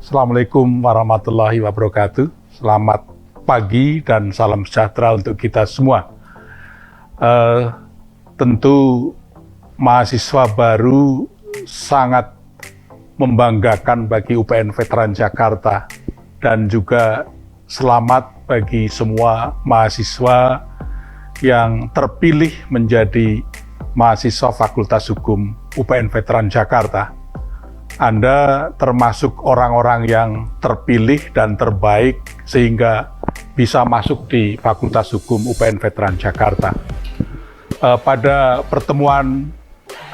Assalamualaikum warahmatullahi wabarakatuh. Selamat pagi dan salam sejahtera untuk kita semua. Tentu mahasiswa baru sangat membanggakan bagi UPN Veteran Jakarta dan juga selamat bagi semua mahasiswa yang terpilih menjadi mahasiswa Fakultas Hukum UPN Veteran Jakarta. Anda termasuk orang-orang yang terpilih dan terbaik sehingga bisa masuk di Fakultas Hukum UPN Veteran Jakarta. Pada pertemuan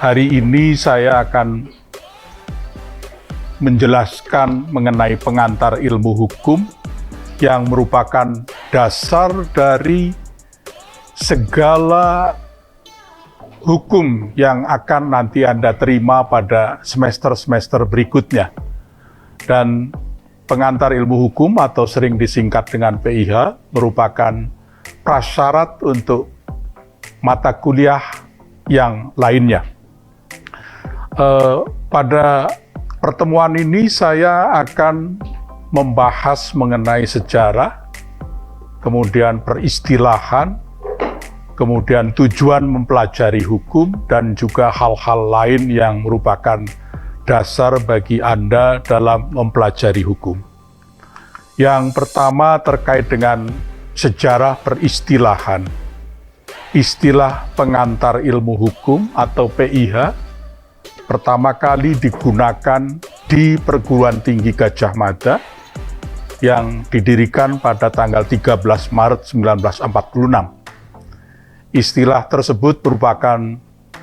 hari ini saya akan menjelaskan mengenai pengantar ilmu hukum yang merupakan dasar dari segala hukum yang akan nanti Anda terima pada semester-semester berikutnya. Dan pengantar ilmu hukum atau sering disingkat dengan PIH merupakan prasyarat untuk mata kuliah yang lainnya. Pada pertemuan ini saya akan membahas mengenai sejarah, kemudian peristilahan, kemudian tujuan mempelajari hukum, dan juga hal-hal lain yang merupakan dasar bagi Anda dalam mempelajari hukum. Yang pertama terkait dengan sejarah peristilahan. Istilah pengantar ilmu hukum atau PIH pertama kali digunakan di Perguruan Tinggi Gadjah Mada yang didirikan pada tanggal 13 Maret 1946. Istilah tersebut merupakan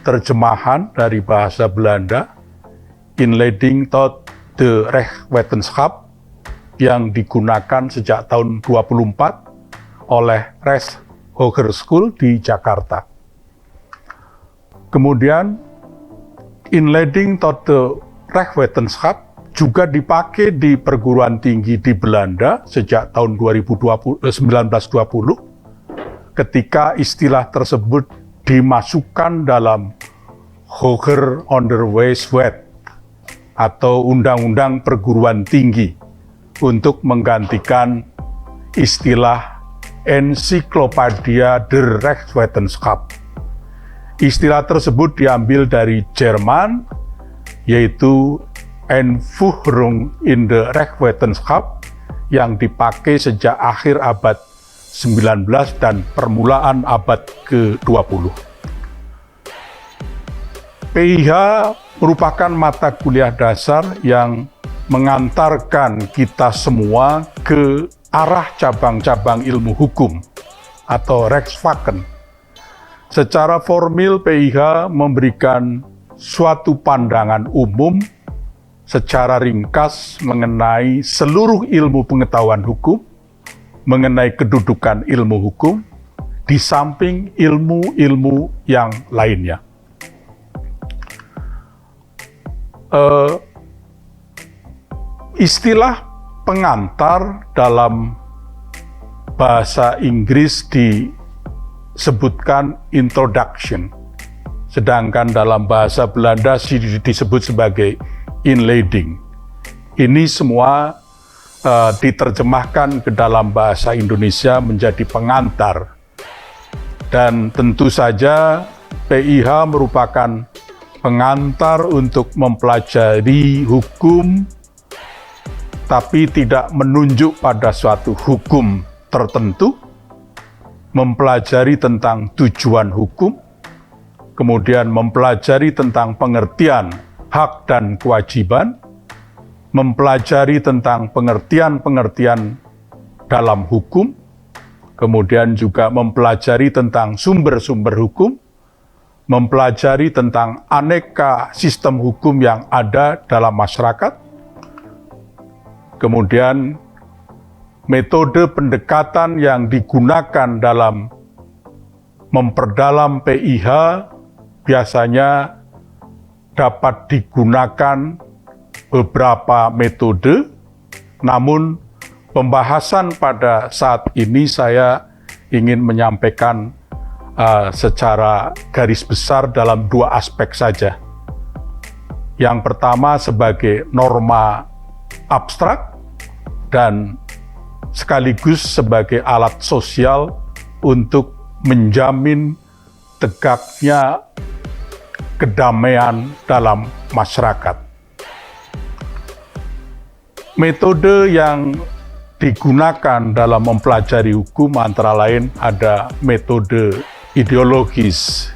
terjemahan dari bahasa Belanda, Inleiding tot de Rechtswetenschap, yang digunakan sejak tahun 24 oleh Res Hogeschool di Jakarta. Kemudian, Inleiding tot de Rechtswetenschap juga dipakai di perguruan tinggi di Belanda sejak tahun 1920, ketika istilah tersebut dimasukkan dalam Hoger Onderwijswet atau Undang-Undang Perguruan Tinggi untuk menggantikan istilah Encyclopedia der Rechtswetenschap. Istilah tersebut diambil dari Jerman, yaitu Einführung in the Rechtswetenschap, yang dipakai sejak akhir abad 19 dan permulaan abad ke-20. PIH merupakan mata kuliah dasar yang mengantarkan kita semua ke arah cabang-cabang ilmu hukum atau Rechtswaken. Secara formil, PIH memberikan suatu pandangan umum secara ringkas mengenai seluruh ilmu pengetahuan hukum, mengenai kedudukan ilmu hukum, di samping ilmu-ilmu yang lainnya. Istilah pengantar dalam bahasa Inggris disebutkan introduction, sedangkan dalam bahasa Belanda disebut sebagai inleiding. Ini semua diterjemahkan ke dalam bahasa Indonesia menjadi pengantar. Dan tentu saja PIH merupakan pengantar untuk mempelajari hukum, tapi tidak menunjuk pada suatu hukum tertentu, mempelajari tentang tujuan hukum, kemudian mempelajari tentang pengertian hak dan kewajiban, mempelajari tentang pengertian-pengertian dalam hukum, kemudian juga mempelajari tentang sumber-sumber hukum, mempelajari tentang aneka sistem hukum yang ada dalam masyarakat, kemudian metode pendekatan yang digunakan dalam memperdalam PIH biasanya dapat digunakan beberapa metode, namun pembahasan pada saat ini saya ingin menyampaikan secara garis besar dalam dua aspek saja. Yang pertama sebagai norma abstrak dan sekaligus sebagai alat sosial untuk menjamin tegaknya kedamaian dalam masyarakat. Metode yang digunakan dalam mempelajari hukum antara lain ada metode ideologis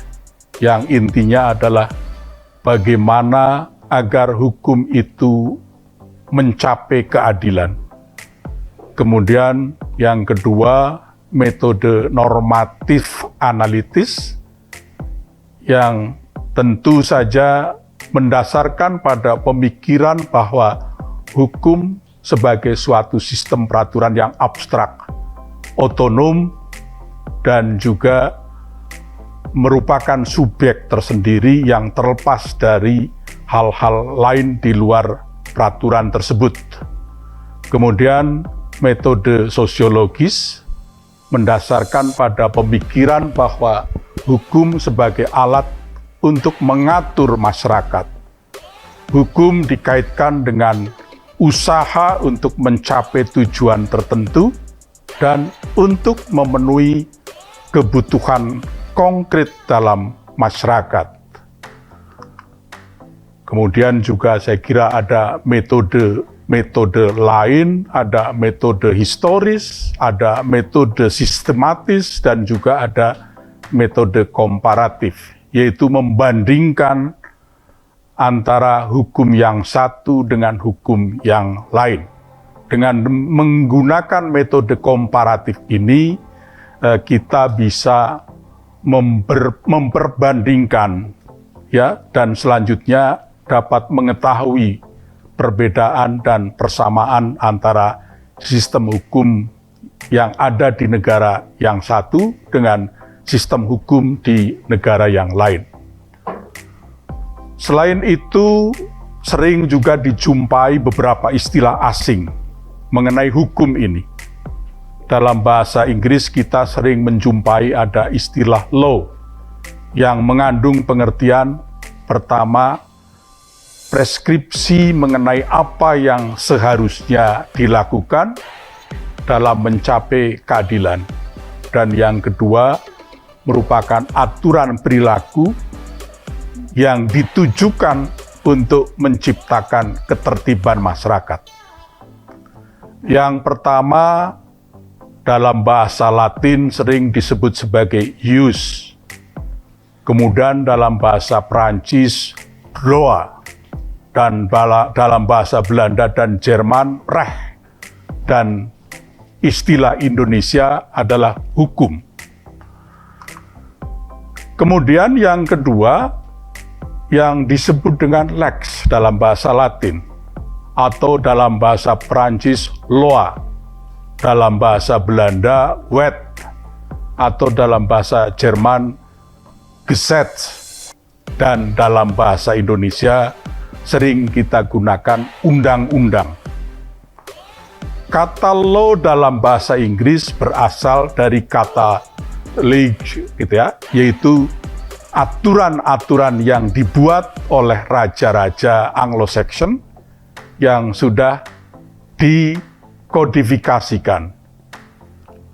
yang intinya adalah bagaimana agar hukum itu mencapai keadilan. Kemudian yang kedua, metode normatif analitis yang tentu saja mendasarkan pada pemikiran bahwa hukum sebagai suatu sistem peraturan yang abstrak, otonom, dan juga merupakan subjek tersendiri yang terlepas dari hal-hal lain di luar peraturan tersebut. Kemudian metode sosiologis mendasarkan pada pemikiran bahwa hukum sebagai alat untuk mengatur masyarakat. Hukum dikaitkan dengan usaha untuk mencapai tujuan tertentu dan untuk memenuhi kebutuhan konkret dalam masyarakat. Kemudian juga saya kira ada metode lain, ada metode historis, ada metode sistematis, dan juga ada metode komparatif, yaitu membandingkan antara hukum yang satu dengan hukum yang lain. Dengan menggunakan metode komparatif ini, kita bisa memperbandingkan, ya, dan selanjutnya dapat mengetahui perbedaan dan persamaan antara sistem hukum yang ada di negara yang satu dengan sistem hukum di negara yang lain. Selain itu, sering juga dijumpai beberapa istilah asing mengenai hukum ini. Dalam bahasa Inggris kita sering menjumpai ada istilah law yang mengandung pengertian pertama, preskripsi mengenai apa yang seharusnya dilakukan dalam mencapai keadilan. Dan yang kedua, merupakan aturan perilaku yang ditujukan untuk menciptakan ketertiban masyarakat. Yang pertama, dalam bahasa Latin sering disebut sebagai jus. Kemudian dalam bahasa Prancis, droit. Dan dalam bahasa Belanda dan Jerman, recht. Dan istilah Indonesia adalah hukum. Kemudian yang kedua, yang disebut dengan lex dalam bahasa Latin, atau dalam bahasa Prancis, loi, dalam bahasa Belanda, wet, atau dalam bahasa Jerman, Gesetz, dan dalam bahasa Indonesia sering kita gunakan undang-undang. Kata law dalam bahasa Inggris berasal dari kata lege, gitu ya, yaitu aturan-aturan yang dibuat oleh raja-raja Anglo-Saxon yang sudah dikodifikasikan.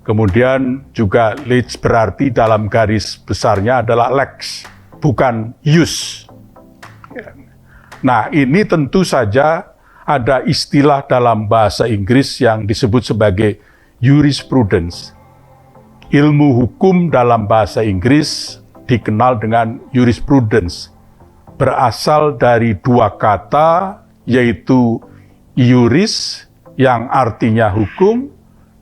Kemudian juga lege berarti dalam garis besarnya adalah lex, bukan jus. Nah, ini tentu saja ada istilah dalam bahasa Inggris yang disebut sebagai jurisprudence. Ilmu hukum dalam bahasa Inggris dikenal dengan jurisprudence, berasal dari dua kata, yaitu iuris yang artinya hukum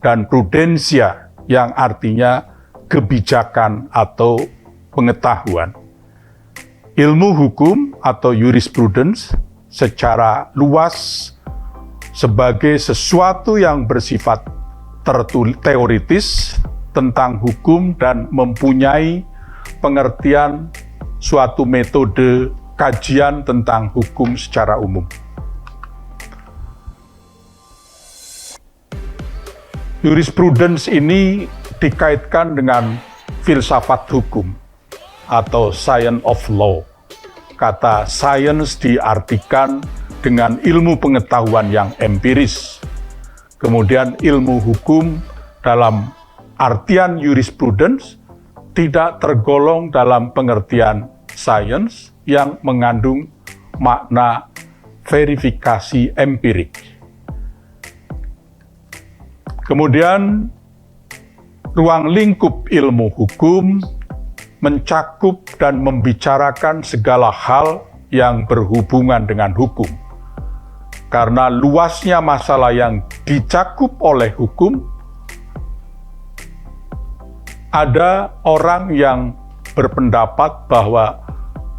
dan prudensia yang artinya kebijakan atau pengetahuan. Ilmu hukum atau jurisprudence secara luas sebagai sesuatu yang bersifat teoritis tentang hukum dan mempunyai pengertian suatu metode kajian tentang hukum secara umum. Jurisprudence ini dikaitkan dengan filsafat hukum atau science of law. Kata science diartikan dengan ilmu pengetahuan yang empiris. Kemudian ilmu hukum dalam artian jurisprudence tidak tergolong dalam pengertian sains yang mengandung makna verifikasi empirik. Kemudian ruang lingkup ilmu hukum mencakup dan membicarakan segala hal yang berhubungan dengan hukum. Karena luasnya masalah yang dicakup oleh hukum, ada orang yang berpendapat bahwa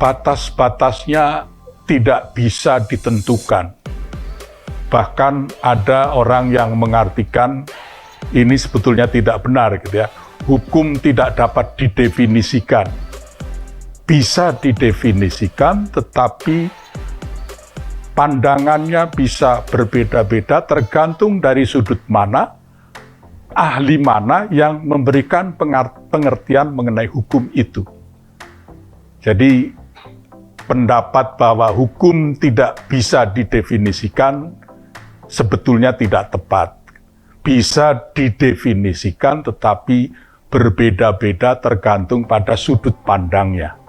batas-batasnya tidak bisa ditentukan. Bahkan ada orang yang mengartikan ini sebetulnya tidak benar gitu ya. Hukum tidak dapat didefinisikan. Bisa didefinisikan, tetapi pandangannya bisa berbeda-beda tergantung dari sudut mana, ahli mana yang memberikan pengertian mengenai hukum itu. Jadi, pendapat bahwa hukum tidak bisa didefinisikan sebetulnya tidak tepat. Bisa didefinisikan, tetapi berbeda-beda tergantung pada sudut pandangnya.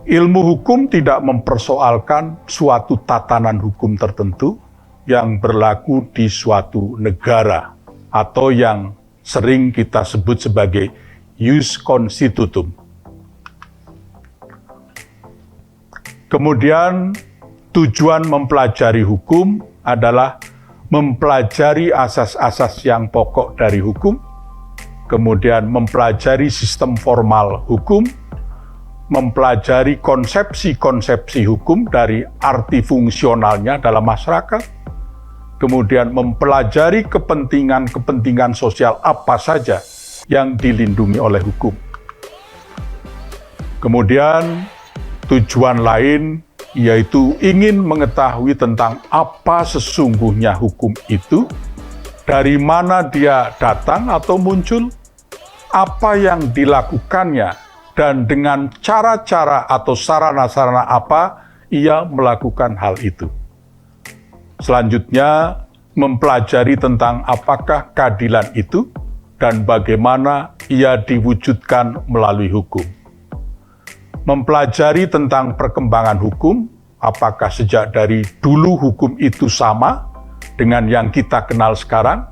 Ilmu hukum tidak mempersoalkan suatu tatanan hukum tertentu yang berlaku di suatu negara atau yang sering kita sebut sebagai ius constitutum. Kemudian tujuan mempelajari hukum adalah mempelajari asas-asas yang pokok dari hukum, kemudian mempelajari sistem formal hukum, mempelajari konsepsi-konsepsi hukum dari arti fungsionalnya dalam masyarakat, kemudian mempelajari kepentingan-kepentingan sosial apa saja yang dilindungi oleh hukum. Kemudian tujuan lain yaitu ingin mengetahui tentang apa sesungguhnya hukum itu, dari mana dia datang atau muncul, apa yang dilakukannya, dan dengan cara-cara atau sarana-sarana apa ia melakukan hal itu. Selanjutnya, mempelajari tentang apakah keadilan itu dan bagaimana ia diwujudkan melalui hukum. Mempelajari tentang perkembangan hukum, apakah sejak dari dulu hukum itu sama dengan yang kita kenal sekarang.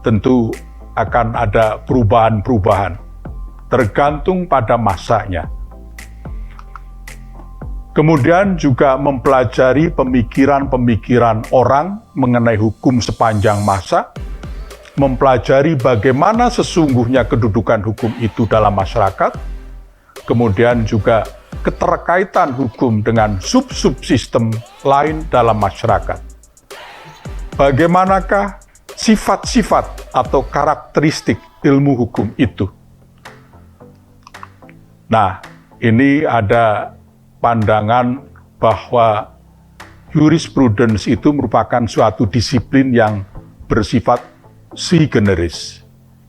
Tentu akan ada perubahan-perubahan, tergantung pada masanya. Kemudian juga mempelajari pemikiran-pemikiran orang mengenai hukum sepanjang masa, mempelajari bagaimana sesungguhnya kedudukan hukum itu dalam masyarakat, kemudian juga keterkaitan hukum dengan sub-subsistem lain dalam masyarakat. Bagaimanakah sifat-sifat atau karakteristik ilmu hukum itu? Nah, ini ada pandangan bahwa jurisprudence itu merupakan suatu disiplin yang bersifat sui generis.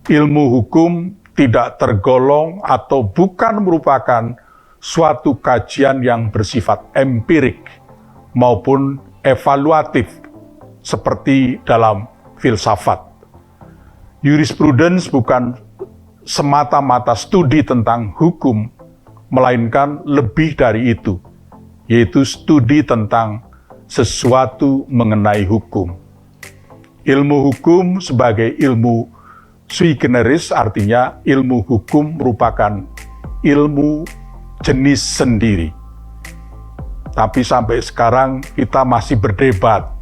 Ilmu hukum tidak tergolong atau bukan merupakan suatu kajian yang bersifat empirik maupun evaluatif seperti dalam filsafat. Jurisprudence bukan semata-mata studi tentang hukum, melainkan lebih dari itu, yaitu studi tentang sesuatu mengenai hukum. Ilmu hukum sebagai ilmu sui generis artinya ilmu hukum merupakan ilmu jenis sendiri. Tapi sampai sekarang kita masih berdebat.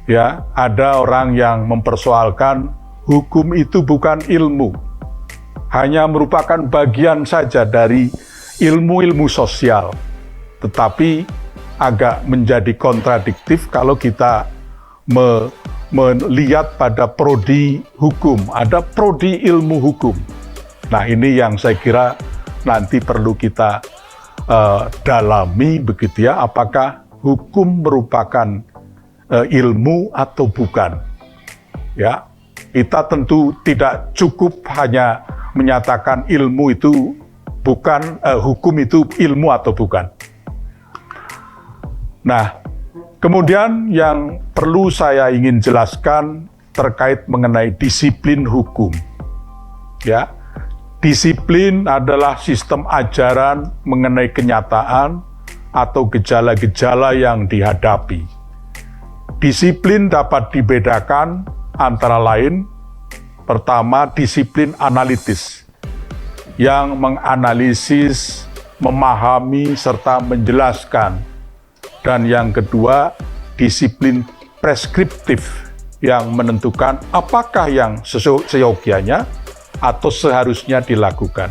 Ya, ada orang yang mempersoalkan hukum itu bukan ilmu, hanya merupakan bagian saja dari ilmu-ilmu sosial. Tetapi agak menjadi kontradiktif kalau kita melihat pada prodi hukum, ada prodi ilmu hukum. Nah, ini yang saya kira nanti perlu kita dalami begitu ya, apakah hukum merupakan ilmu atau bukan. Ya, kita tentu tidak cukup hanya menyatakan ilmu itu bukan, hukum itu ilmu atau bukan. Nah, Kemudian yang perlu saya ingin jelaskan terkait mengenai disiplin hukum. Ya, disiplin adalah sistem ajaran mengenai kenyataan atau gejala-gejala yang dihadapi. Disiplin dapat dibedakan antara lain, pertama, disiplin analitis yang menganalisis, memahami, serta menjelaskan. Dan yang kedua, disiplin preskriptif yang menentukan apakah yang seyogyanya atau seharusnya dilakukan.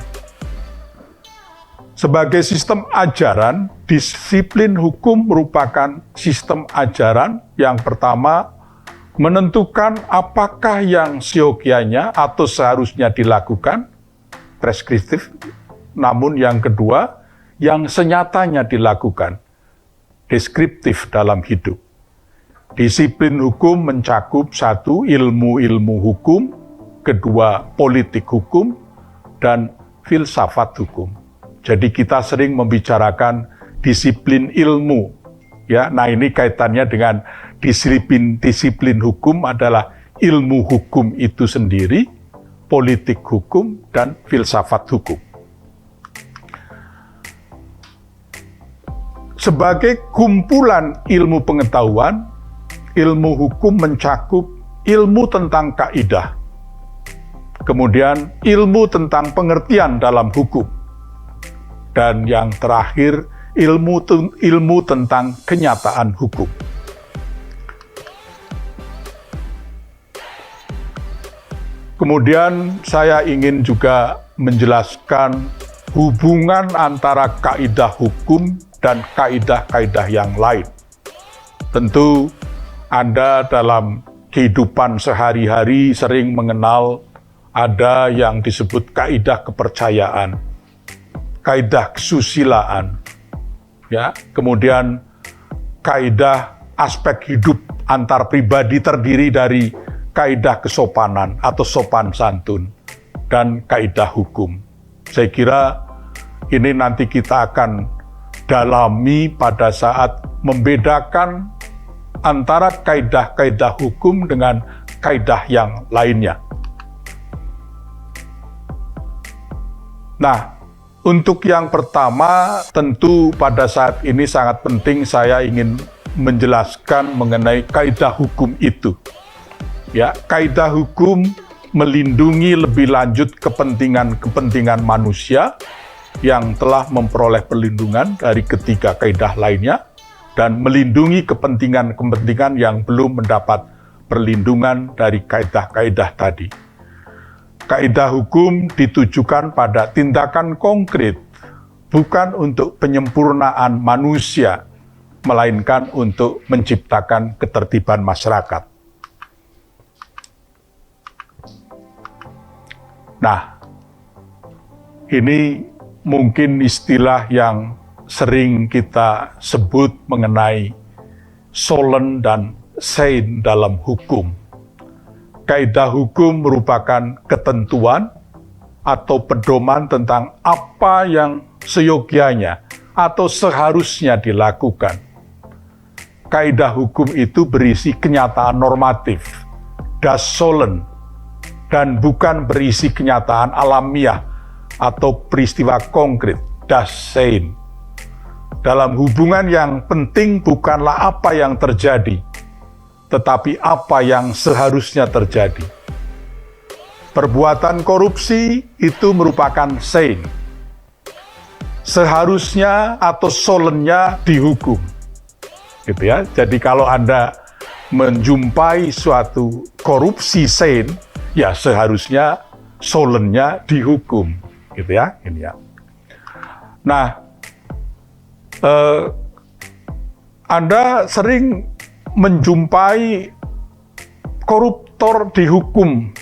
Sebagai sistem ajaran, disiplin hukum merupakan sistem ajaran yang pertama menentukan apakah yang seyogyanya atau seharusnya dilakukan, preskriptif, namun yang kedua, yang senyatanya dilakukan, deskriptif dalam hidup. Disiplin hukum mencakup satu, ilmu-ilmu hukum, kedua, politik hukum, dan filsafat hukum. Jadi kita sering membicarakan disiplin ilmu. Ya, nah ini kaitannya dengan disiplin hukum adalah ilmu hukum itu sendiri, politik hukum, dan filsafat hukum. Sebagai kumpulan ilmu pengetahuan, ilmu hukum mencakup ilmu tentang kaidah, kemudian ilmu tentang pengertian dalam hukum, dan yang terakhir ilmu tentang kenyataan hukum. Kemudian saya ingin juga menjelaskan hubungan antara kaidah hukum dan kaidah-kaidah yang lain. Tentu Anda dalam kehidupan sehari-hari sering mengenal ada yang disebut kaidah kepercayaan, kaidah kesusilaan, ya, kemudian kaidah aspek hidup antar pribadi terdiri dari kaidah kesopanan atau sopan santun dan kaidah hukum. Saya kira ini nanti kita akan dalami pada saat membedakan antara kaidah-kaidah hukum dengan kaidah yang lainnya. Nah, untuk yang pertama, tentu pada saat ini sangat penting saya ingin menjelaskan mengenai kaidah hukum itu. Ya, kaidah hukum melindungi lebih lanjut kepentingan manusia yang telah memperoleh perlindungan dari ketiga kaidah lainnya dan melindungi kepentingan yang belum mendapat perlindungan dari kaidah-kaidah tadi. Kaidah hukum ditujukan pada tindakan konkret, bukan untuk penyempurnaan manusia, melainkan untuk menciptakan ketertiban masyarakat. Nah, ini mungkin istilah yang sering kita sebut mengenai solen dan sein dalam hukum. Kaidah hukum merupakan ketentuan atau pedoman tentang apa yang seyogyanya atau seharusnya dilakukan. Kaidah hukum itu berisi kenyataan normatif, das Sollen, dan bukan berisi kenyataan alamiah atau peristiwa konkret, das Sein. Dalam hubungan yang penting bukanlah apa yang terjadi, tetapi apa yang seharusnya terjadi. Perbuatan korupsi itu merupakan Sein. Seharusnya atau solennya dihukum. Gitu ya. Jadi kalau Anda menjumpai suatu korupsi Sein, ya seharusnya solennya dihukum. Gitu ya, ini ya. Nah, Anda sering menjumpai koruptor dihukum.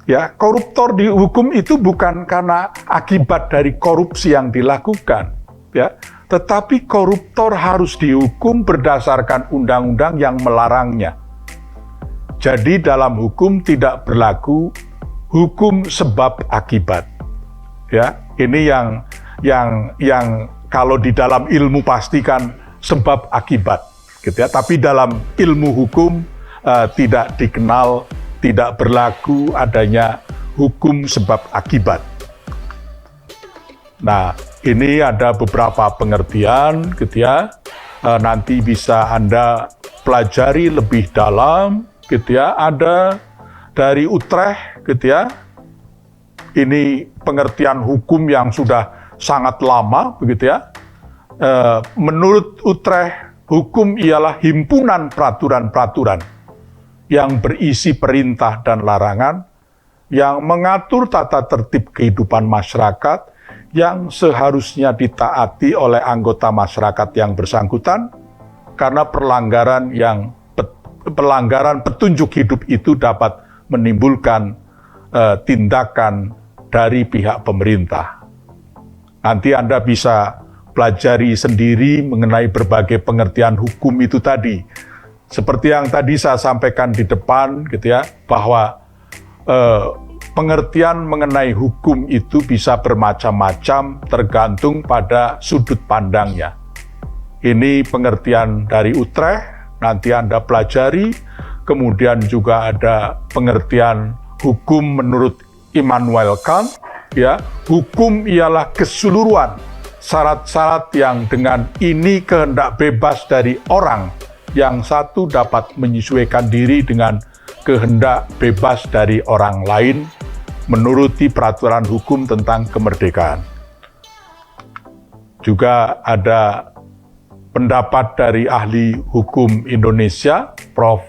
Ya, koruptor dihukum itu bukan karena akibat dari korupsi yang dilakukan, ya, tetapi koruptor harus dihukum berdasarkan undang-undang yang melarangnya. Jadi dalam hukum tidak berlaku hukum sebab akibat. Ya, ini yang kalau di dalam ilmu pastikan sebab akibat. gitu ya. Tapi dalam ilmu hukum tidak dikenal, tidak berlaku adanya hukum sebab akibat. Nah, ini ada beberapa pengertian gitu ya. Nanti bisa Anda pelajari lebih dalam gitu ya. Ada dari Utrecht gitu ya. Ini pengertian hukum yang sudah sangat lama begitu ya. Menurut Utrecht, hukum ialah himpunan peraturan-peraturan yang berisi perintah dan larangan yang mengatur tata tertib kehidupan masyarakat yang seharusnya ditaati oleh anggota masyarakat yang bersangkutan karena pelanggaran petunjuk hidup itu dapat menimbulkan tindakan dari pihak pemerintah. Nanti Anda bisa pelajari sendiri mengenai berbagai pengertian hukum itu tadi. Seperti yang tadi saya sampaikan di depan gitu ya, bahwa pengertian mengenai hukum itu bisa bermacam-macam tergantung pada sudut pandangnya. Ini pengertian dari Utrecht, nanti Anda pelajari. Kemudian juga ada pengertian hukum menurut Immanuel Kant, ya. Hukum ialah keseluruhan syarat-syarat yang dengan ini kehendak bebas dari orang yang satu dapat menyesuaikan diri dengan kehendak bebas dari orang lain menuruti peraturan hukum tentang kemerdekaan. Juga ada pendapat dari ahli hukum Indonesia, Prof.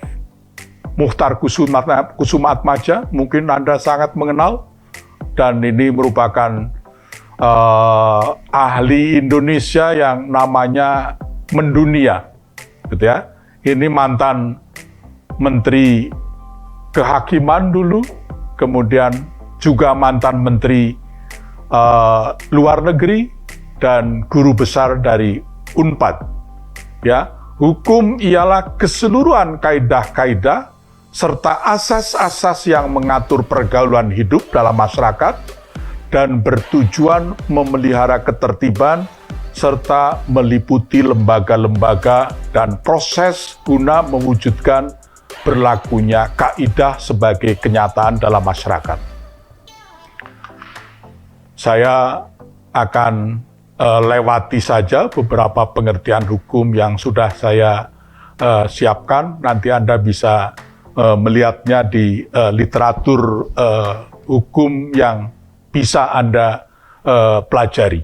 Muchtar Kusumaatmadja, mungkin Anda sangat mengenal, dan ini merupakan ahli Indonesia yang namanya mendunia, gitu ya. Ini mantan Menteri Kehakiman dulu, kemudian juga mantan Menteri Luar Negeri dan guru besar dari Unpad. Ya, hukum ialah keseluruhan kaidah-kaidah serta asas-asas yang mengatur pergaulan hidup dalam masyarakat dan bertujuan memelihara ketertiban serta meliputi lembaga-lembaga dan proses guna mewujudkan berlakunya kaidah sebagai kenyataan dalam masyarakat. Saya akan lewati saja beberapa pengertian hukum yang sudah saya siapkan. Nanti Anda bisa melihatnya di literatur hukum yang bisa Anda pelajari.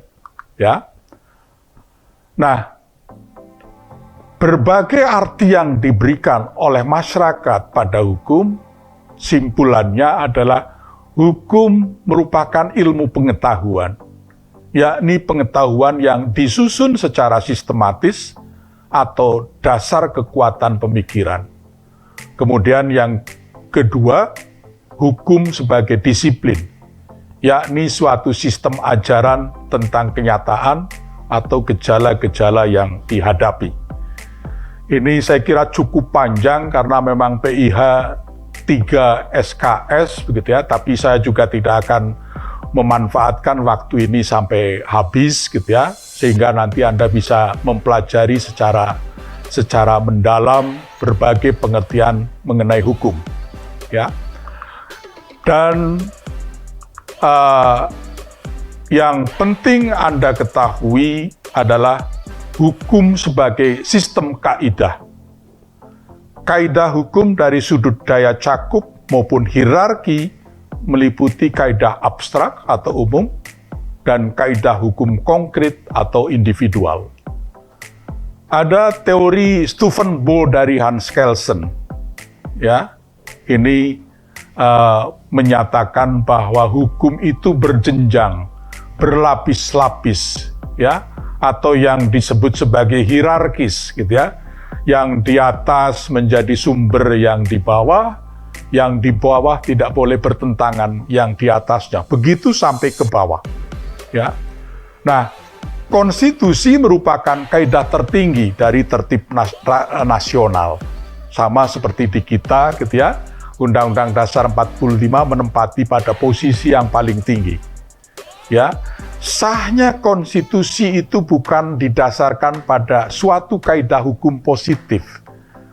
Ya. Nah, berbagai arti yang diberikan oleh masyarakat pada hukum, simpulannya adalah hukum merupakan ilmu pengetahuan, yakni pengetahuan yang disusun secara sistematis atau dasar kekuatan pemikiran. Kemudian yang kedua, hukum sebagai disiplin, yakni suatu sistem ajaran tentang kenyataan atau gejala-gejala yang dihadapi. Ini saya kira cukup panjang karena memang PIH 3 SKS begitu ya, tapi saya juga tidak akan memanfaatkan waktu ini sampai habis gitu ya, sehingga nanti Anda bisa mempelajari secara mendalam berbagai pengertian mengenai hukum ya. Dan yang penting Anda ketahui adalah hukum sebagai sistem kaidah. Kaidah hukum dari sudut daya cakup maupun hierarki meliputi kaidah abstrak atau umum dan kaidah hukum konkret atau individual. Ada teori Stephen Bow dari Hans Kelsen. Ya, ini menyatakan bahwa hukum itu berjenjang, berlapis-lapis, ya, atau yang disebut sebagai hierarkis, gitu ya. Yang di atas menjadi sumber yang di bawah tidak boleh bertentangan yang di atasnya. Begitu sampai ke bawah, ya. Nah, konstitusi merupakan kaidah tertinggi dari tertib nasional. Sama seperti di kita, gitu ya. Undang-Undang Dasar 45 menempati pada posisi yang paling tinggi. Ya, sahnya konstitusi itu bukan didasarkan pada suatu kaidah hukum positif,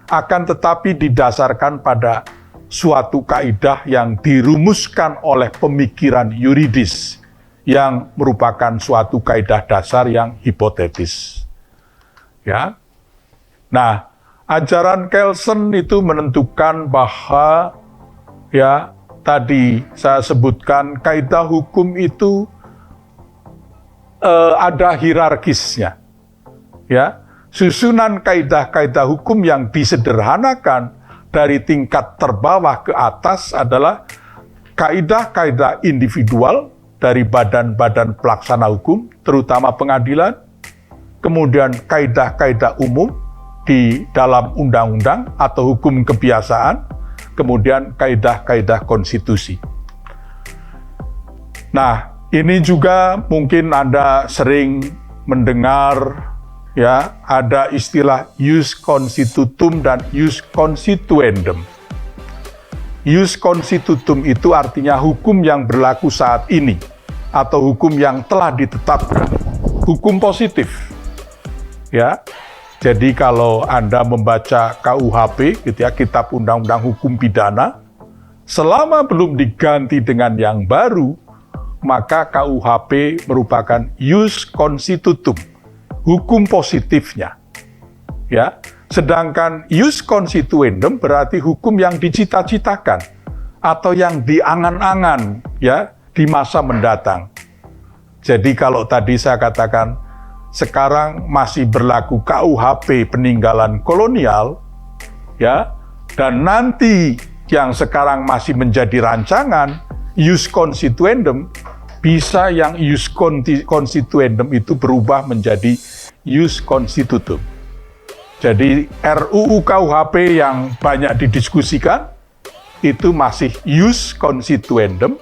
akan tetapi didasarkan pada suatu kaidah yang dirumuskan oleh pemikiran yuridis yang merupakan suatu kaidah dasar yang hipotetis. Ya. Nah, ajaran Kelsen itu menentukan bahwa ya tadi saya sebutkan kaidah hukum itu ada hierarkisnya, ya, susunan kaidah-kaidah hukum yang disederhanakan dari tingkat terbawah ke atas adalah kaidah-kaidah individual dari badan-badan pelaksana hukum, terutama pengadilan, kemudian kaidah-kaidah umum di dalam undang-undang atau hukum kebiasaan, kemudian kaidah-kaidah konstitusi. Nah, ini juga mungkin Anda sering mendengar ya, ada istilah ius constitutum dan ius constituendum. Ius constitutum itu artinya hukum yang berlaku saat ini atau hukum yang telah ditetapkan, hukum positif. Ya. Jadi kalau Anda membaca KUHP gitu ya, Kitab Undang-Undang Hukum Pidana, selama belum diganti dengan yang baru, maka KUHP merupakan ius constitutum, hukum positifnya. Ya, sedangkan ius constituendum berarti hukum yang dicita-citakan atau yang diangan-angan ya di masa mendatang. Jadi kalau tadi saya katakan sekarang masih berlaku KUHP peninggalan kolonial ya, dan nanti yang sekarang masih menjadi rancangan ius constituendum, bisa yang ius constituendum itu berubah menjadi ius constitutum. Jadi RUU KUHP yang banyak didiskusikan itu masih ius constituendum,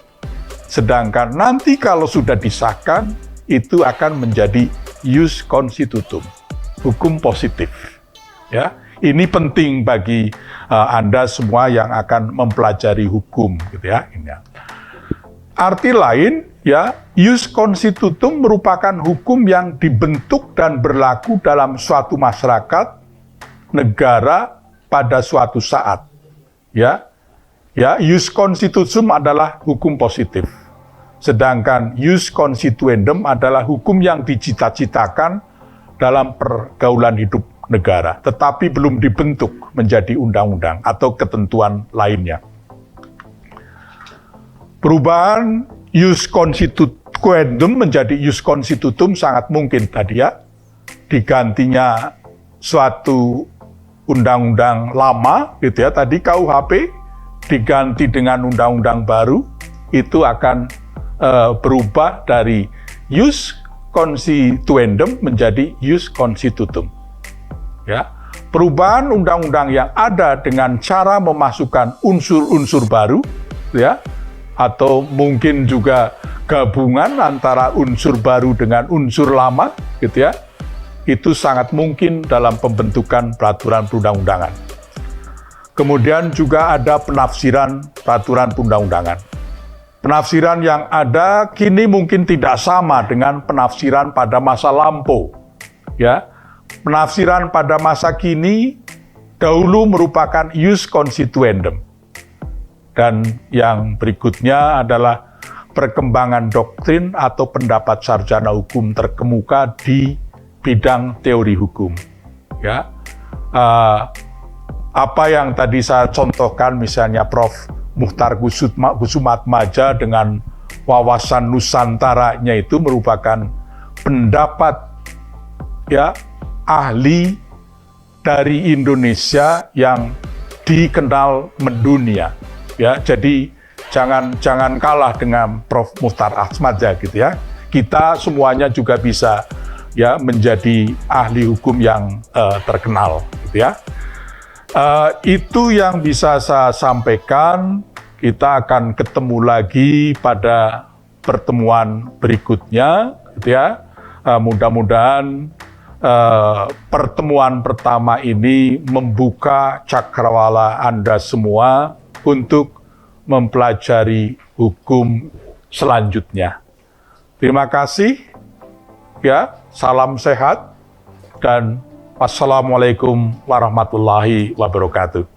sedangkan nanti kalau sudah disahkan itu akan menjadi ius constitutum, hukum positif. Ya, ini penting bagi Anda semua yang akan mempelajari hukum, gitu ya. Ini ya. Arti lain, ya, ius constitutum merupakan hukum yang dibentuk dan berlaku dalam suatu masyarakat, negara pada suatu saat. Ya, ya, ius constitutum adalah hukum positif. Sedangkan ius constituendum adalah hukum yang dicita-citakan dalam pergaulan hidup negara, tetapi belum dibentuk menjadi undang-undang atau ketentuan lainnya. Perubahan ius constituendum menjadi ius constitutum sangat mungkin tadi ya. Digantinya suatu undang-undang lama gitu ya, tadi KUHP diganti dengan undang-undang baru, itu akan berubah dari ius constituendum menjadi ius constitutum. Ya. Perubahan undang-undang yang ada dengan cara memasukkan unsur-unsur baru ya, atau mungkin juga gabungan antara unsur baru dengan unsur lama, gitu ya, itu sangat mungkin dalam pembentukan peraturan perundang-undangan. Kemudian juga ada penafsiran peraturan perundang-undangan. Penafsiran yang ada kini mungkin tidak sama dengan penafsiran pada masa lampau. Ya, penafsiran pada masa kini dahulu merupakan ius constituendum. Dan yang berikutnya adalah perkembangan doktrin atau pendapat sarjana hukum terkemuka di bidang teori hukum. Ya, apa yang tadi saya contohkan, misalnya Prof. Muhtar Kusumatmaja dengan wawasan Nusantaranya itu merupakan pendapat ya ahli dari Indonesia yang dikenal mendunia. Ya, jadi jangan kalah dengan Prof. Muhtar Atmaja gitu ya. Kita semuanya juga bisa ya menjadi ahli hukum yang terkenal gitu ya. Itu yang bisa saya sampaikan. Kita akan ketemu lagi pada pertemuan berikutnya gitu ya. Mudah-mudahan pertemuan pertama ini membuka cakrawala Anda semua untuk mempelajari hukum selanjutnya. Terima kasih, ya, salam sehat, dan wassalamualaikum warahmatullahi wabarakatuh.